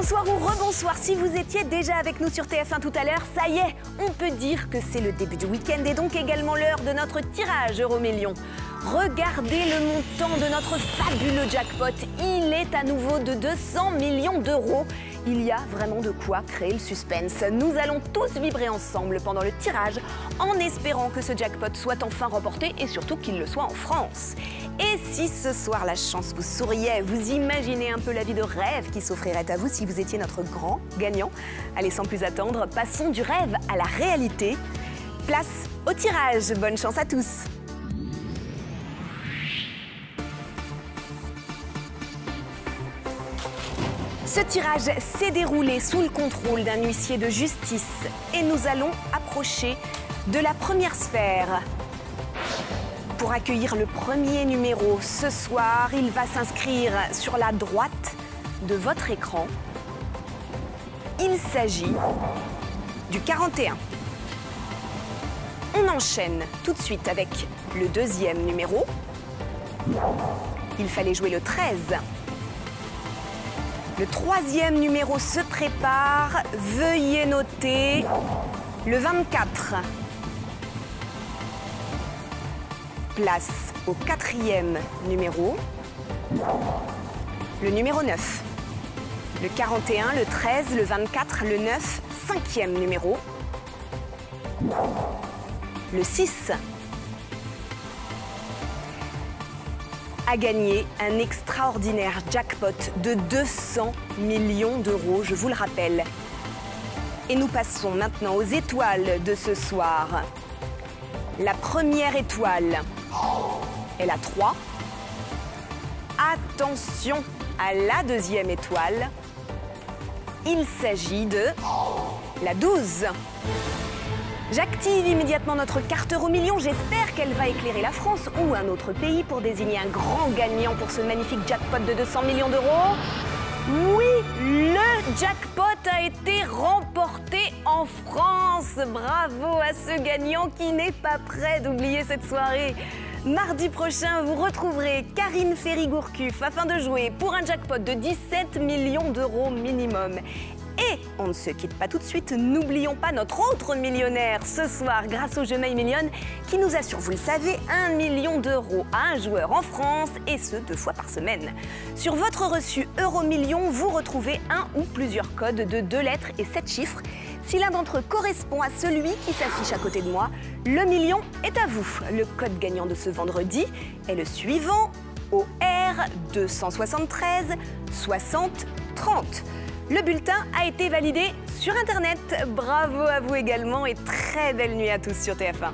Bonsoir ou rebonsoir si vous étiez déjà avec nous sur TF1 tout à l'heure. Ça y est, on peut dire que c'est le début du week-end et donc également l'heure de notre tirage Euromillions. Regardez le montant de notre fabuleux jackpot. Il est à nouveau de 200 millions d'euros. Il y a vraiment de quoi créer le suspense. Nous allons tous vibrer ensemble pendant le tirage en espérant que ce jackpot soit enfin remporté et surtout qu'il le soit en France. Et si ce soir la chance vous souriait, vous imaginez un peu la vie de rêve qui s'offrirait à vous si vous étiez notre grand gagnant? Allez, sans plus attendre, passons du rêve à la réalité. Place au tirage. Bonne chance à tous. Ce tirage s'est déroulé sous le contrôle d'un huissier de justice et nous allons approcher de la première sphère. Pour accueillir le premier numéro, ce soir, il va s'inscrire sur la droite de votre écran. Il s'agit du 41. On enchaîne tout de suite avec le deuxième numéro. Il fallait jouer le 13. Le troisième numéro se prépare. Veuillez noter le 24. Place au quatrième numéro. Le numéro 9. Le 41, le 13, le 24, le 9, cinquième numéro. Le 6. A gagné un extraordinaire jackpot de 200 millions d'euros, je vous le rappelle. Et nous passons maintenant aux étoiles de ce soir. La première étoile est la 3. Attention à la deuxième étoile. Il s'agit de la 12. J'active immédiatement notre carte Euromillions. J'espère qu'elle va éclairer la France ou un autre pays pour désigner un grand gagnant pour ce magnifique jackpot de 200 millions d'euros. Oui, le jackpot a été remporté en France. Bravo à ce gagnant qui n'est pas prêt d'oublier cette soirée. Mardi prochain, vous retrouverez Karine Ferry-Gourcuff afin de jouer pour un jackpot de 17 millions d'euros minimum. Et on ne se quitte pas tout de suite, n'oublions pas notre autre millionnaire ce soir grâce au jeu My Million qui nous assure, vous le savez, 1 million d'euros à un joueur en France et ce 2 fois par semaine. Sur votre reçu Euromillions, vous retrouvez un ou plusieurs codes de 2 lettres et 7 chiffres. Si l'un d'entre eux correspond à celui qui s'affiche à côté de moi, le million est à vous. Le code gagnant de ce vendredi est le suivant, OR 273 60 30. Le bulletin a été validé sur Internet. Bravo à vous également et très belle nuit à tous sur TF1.